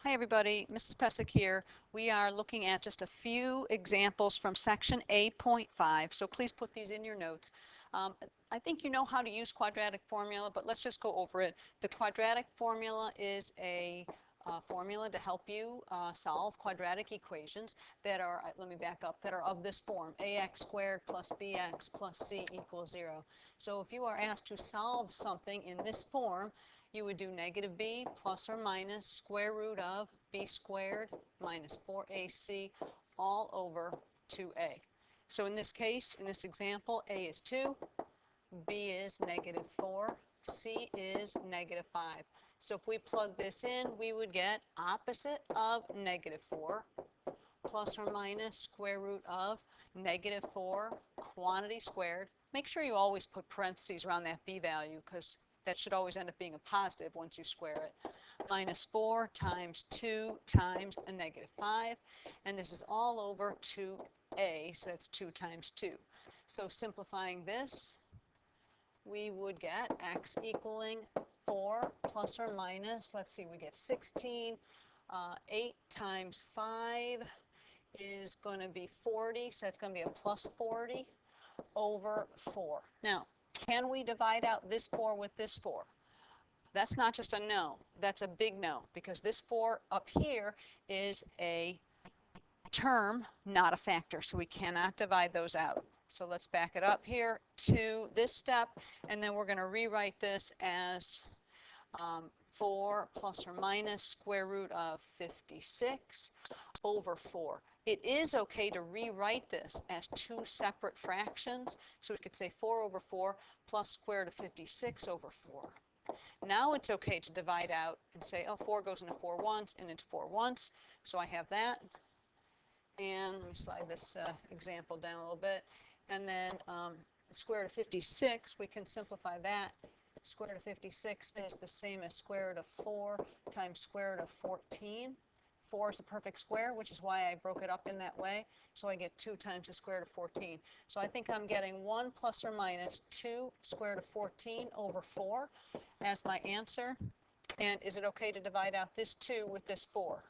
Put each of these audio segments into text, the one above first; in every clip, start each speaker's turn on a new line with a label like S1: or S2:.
S1: Hi everybody, Mrs. Pesic here. We are looking at just a few examples from section A.5, so please put these in your notes. I think you know how to use quadratic formula, but let's just go over it. The quadratic formula is a formula to help you solve quadratic equations that are, let me back up, that are of this form, ax squared plus bx plus c equals 0. So if you are asked to solve something in this form, you would do negative b plus or minus square root of b squared minus 4ac all over 2a. So in this case, in this example, a is 2, b is negative 4, c is negative 5. So if we plug this in, we would get opposite of negative 4 plus or minus square root of negative 4 quantity squared. Make sure you always put parentheses around that b value because that should always end up being a positive once you square it. Minus 4 times 2 times a negative 5. And this is all over 2a, so that's 2 times 2. So simplifying this, we would get x equaling 4 plus or minus, let's see, we get 16. 8 times 5 is going to be 40, so that's going to be a plus 40 over 4. Now, can we divide out this 4 with this 4? That's not just a no, that's a big no, because this 4 up here is a term, not a factor, so we cannot divide those out. So let's back it up here to this step, and then we're going to rewrite this as 4 plus or minus square root of 56 over 4. It is okay to rewrite this as two separate fractions. So we could say 4 over 4 plus square root of 56 over 4. Now it's okay to divide out and say, oh, 4 goes into 4 once and into 4 once. So I have that. And let me slide this example down a little bit. And then the square root of 56, we can simplify that. Square root of 56 is the same as square root of 4 times square root of 14. 4 is a perfect square, which is why I broke it up in that way. So I get 2 times the square root of 14. So I think I'm getting 1 plus or minus 2 square root of 14 over 4 as my answer. And is it okay to divide out this 2 with this 4?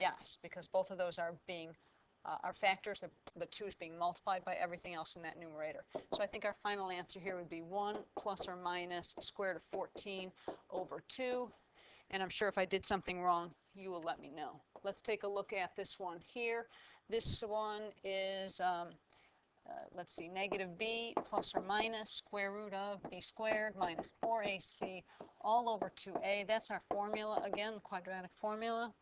S1: Yes, because both of those are being our factors. The 2 is being multiplied by everything else in that numerator. So I think our final answer here would be 1 plus or minus square root of 14 over 2. And I'm sure if I did something wrong, you will let me know. Let's take a look at this one here. This one is, let's see, negative b plus or minus square root of b squared minus 4ac all over 2a. That's our formula again, the quadratic formula.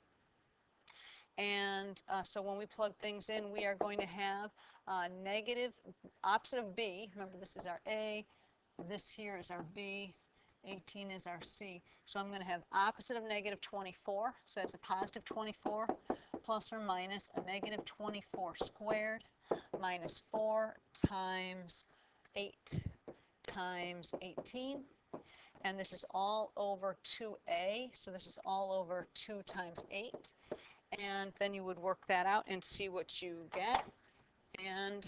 S1: And so when we plug things in, we are going to have negative, opposite of b. Remember, this is our a. This here is our b. 18 is our c. So I'm going to have opposite of negative 24. So that's a positive 24 plus or minus a negative 24 squared minus 4 times 8 times 18. And this is all over 2a. So this is all over 2 times 8. And then you would work that out and see what you get. And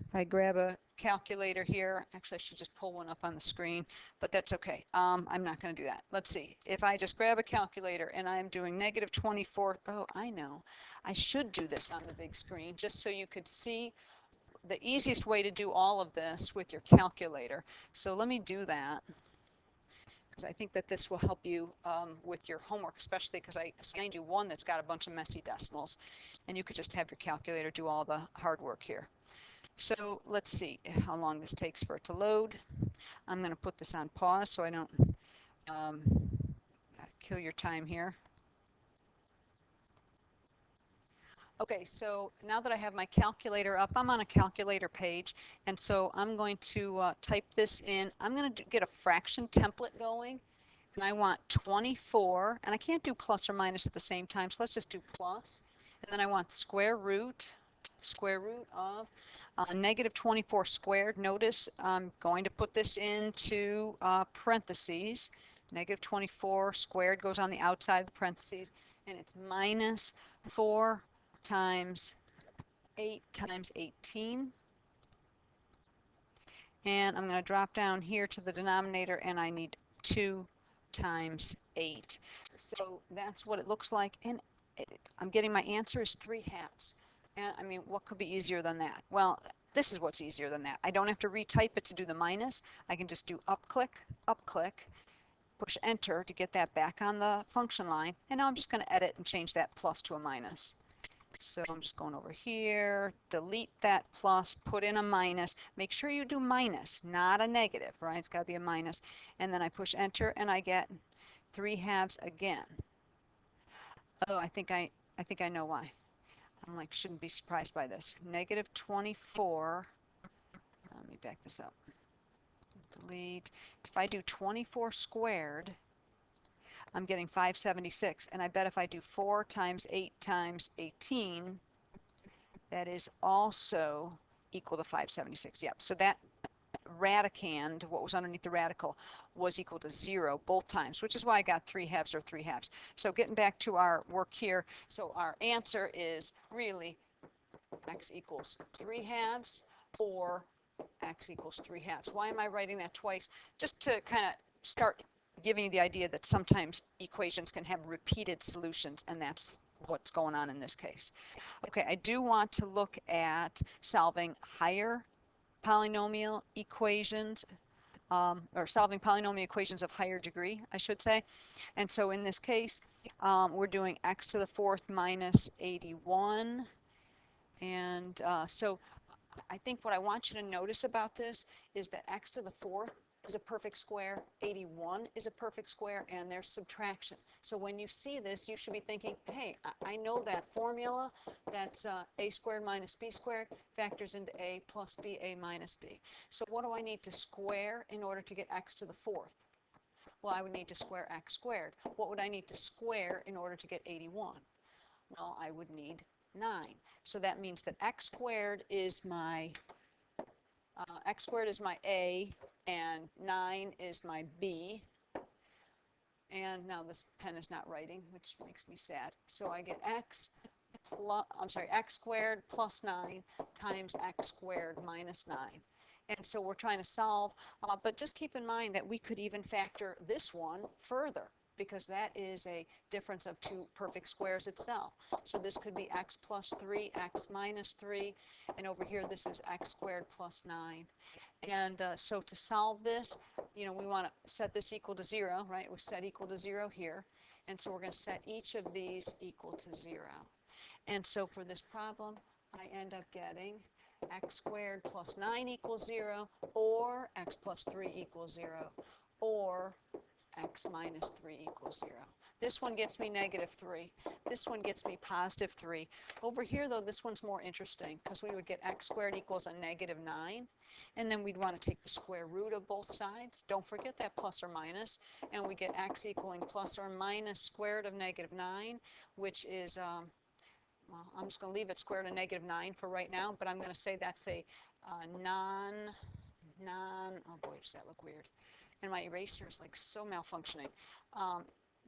S1: if I grab a calculator here, actually I should just pull one up on the screen, but that's okay. I'm not going to do that. Let's see. If I just grab a calculator and I'm doing negative 24, oh, I know. I should do this on the big screen just so you could see the easiest way to do all of this with your calculator. So let me do that, because I think that this will help you with your homework, especially because I assigned you one that's got a bunch of messy decimals, and you could just have your calculator do all the hard work here. So let's see how long this takes for it to load. I'm going to put this on pause so I don't kill your time here. Okay, so now that I have my calculator up, I'm on a calculator page, and so I'm going to type this in. I'm going to get a fraction template going, and I want 24, and I can't do plus or minus at the same time, so let's just do plus. And then I want square root of negative 24 squared. Notice I'm going to put this into parentheses. Negative 24 squared goes on the outside of the parentheses, and it's minus 4 times 8 times 18. And I'm going to drop down here to the denominator, and I need 2 times 8. So that's what it looks like. And I'm getting my answer is 3/2. And I mean, what could be easier than that? Well, this is what's easier than that. I don't have to retype it to do the minus. I can just do up click, push enter to get that back on the function line. And now I'm just going to edit and change that plus to a minus. So I'm just going over here, delete that plus, put in a minus. Make sure you do minus, not a negative, right? It's got to be a minus. And then I push enter and I get 3/2 again. Oh, I think I know why. I'm like, shouldn't be surprised by this. -24. Let me back this up. Delete. If I do 24 squared, I'm getting 576. And I bet if I do 4 times 8 times 18, that is also equal to 576. Yep. So that radicand, what was underneath the radical, was equal to 0 both times, which is why I got 3/2 or 3/2. So getting back to our work here, so our answer is really x equals 3/2 or x equals 3/2. Why am I writing that twice? Just to kind of start giving you the idea that sometimes equations can have repeated solutions, and that's what's going on in this case. Okay, I do want to look at solving higher polynomial equations, or solving polynomial equations of higher degree, I should say. And so in this case, we're doing x to the 4th minus 81. And so I think what I want you to notice about this is that x to the 4th is a perfect square, 81 is a perfect square, and there's subtraction. So when you see this, you should be thinking, hey, I know that formula. That's a squared minus b squared factors into a plus b, a minus b. So what do I need to square in order to get x to the 4th? Well, I would need to square x squared. What would I need to square in order to get 81? Well, I would need 9. So that means that x squared is my a, and 9 is my b. And now this pen is not writing, which makes me sad. So I get x squared plus 9 times x squared minus 9. And so we're trying to solve, but just keep in mind that we could even factor this one further, because that is a difference of 2 perfect squares itself. So this could be x plus 3, x minus 3, and over here this is x squared plus 9. And so to solve this, we want to set this equal to 0, right? It was set equal to 0 here. And so we're going to set each of these equal to 0. And so for this problem, I end up getting x squared plus 9 equals 0, or x plus 3 equals 0, or x minus 3 equals 0. This one gets me -3. This one gets me +3. Over here, though, this one's more interesting, because we would get x squared equals a -9, and then we'd want to take the square root of both sides. Don't forget that plus or minus, and we get x equaling plus or minus square root of -9, which is, well, I'm just going to leave it square root of -9 for right now, but I'm going to say that's a oh boy, does that look weird. And my eraser is like so malfunctioning.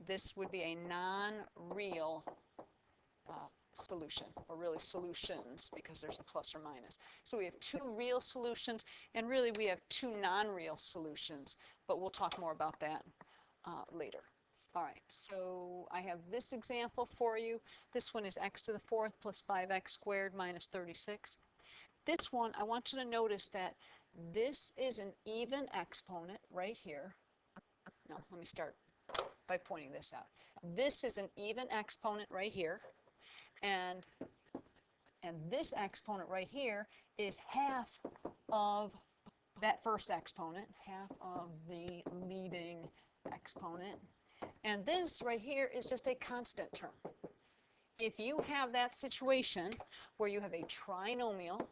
S1: This would be a non-real solution, or really solutions, because there's a plus or minus. So we have 2 real solutions, and really we have 2 non-real solutions, but we'll talk more about that later. All right, so I have this example for you. This one is x to the 4th plus 5x squared minus 36. This one, I want you to notice that this is an even exponent right here. No, let me start by pointing this out. This is an even exponent right here, and this exponent right here is half of that first exponent, half of the leading exponent, and this right here is just a constant term. If you have that situation where you have a trinomial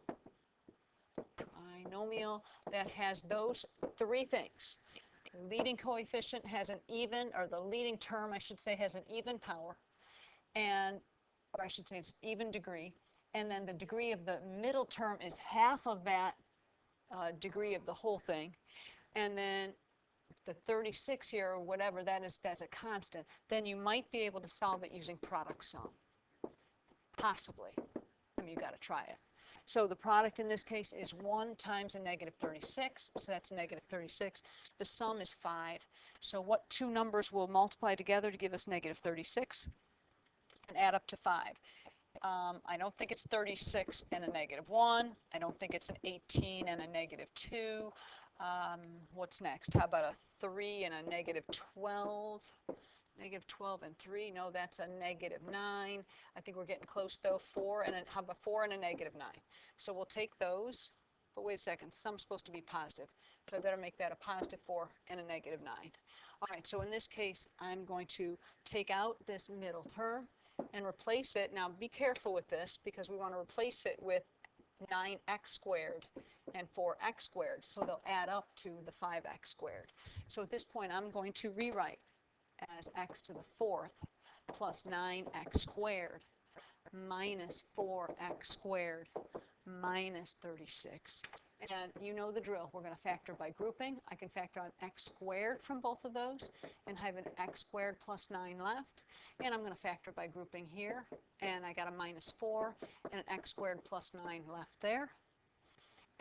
S1: that has those 3 things, leading coefficient has an even, or the leading term, I should say, has an even power, or I should say it's even degree, and then the degree of the middle term is half of that degree of the whole thing, and then the 36 here, or whatever that is, that's a constant, then you might be able to solve it using product sum. Possibly. I mean, you got to try it. So the product in this case is 1 times a negative 36, so that's negative 36. The sum is 5. So what two numbers will multiply together to give us negative 36 and add up to 5? I don't think it's 36 and a negative 1. I don't think it's an 18 and a negative 2. What's next? How about a 3 and a negative 12? Negative 12 and 3, no, that's a negative 9. I think we're getting close though. 4 and how about 4 and a negative 9? So we'll take those, but wait a second, sum's supposed to be positive, so I better make that a positive 4 and a negative 9. All right, so in this case, I'm going to take out this middle term and replace it. Now be careful with this because we want to replace it with 9x squared and 4x squared, so they'll add up to the 5x squared. So at this point, I'm going to rewrite as x to the 4th plus 9x squared minus 4x squared minus 36. And you know the drill. We're going to factor by grouping. I can factor on x squared from both of those and have an x squared plus 9 left. And I'm going to factor by grouping here. And I got a minus 4 and an x squared plus 9 left there.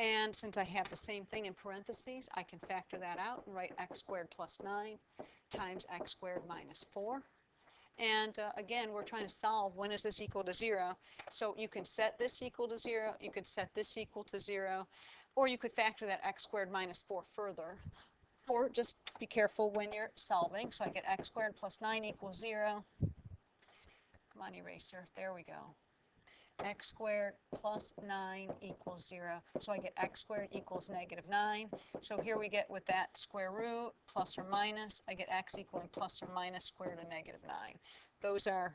S1: And since I have the same thing in parentheses, I can factor that out and write x squared plus 9 times x squared minus 4. And again, we're trying to solve when is this equal to 0. So you can set this equal to 0, you could set this equal to 0, or you could factor that x squared minus 4 further. Or just be careful when you're solving. So I get x squared plus 9 equals 0. Come on, eraser. There we go. X squared plus 9 equals 0. So I get x squared equals negative 9. So here we get with that square root plus or minus, I get x equaling plus or minus square root of negative 9. Those are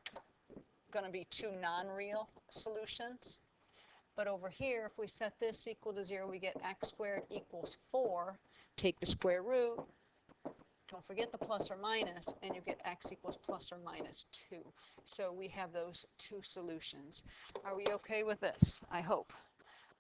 S1: going to be two non-real solutions. But over here, if we set this equal to 0, we get x squared equals 4. Take the square root. Don't forget the plus or minus, and you get x equals plus or minus 2. So we have those two solutions. Are we okay with this? I hope.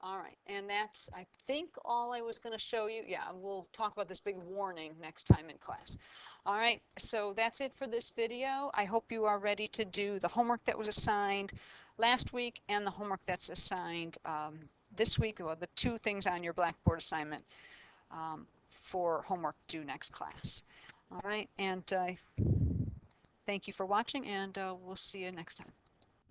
S1: All right, and that's, I think, all I was going to show you. Yeah, we'll talk about this big warning next time in class. All right, so that's it for this video. I hope you are ready to do the homework that was assigned last week and the homework that's assigned this week, well, the two things on your Blackboard assignment for homework due next class. All right, and thank you for watching, and we'll see you next time.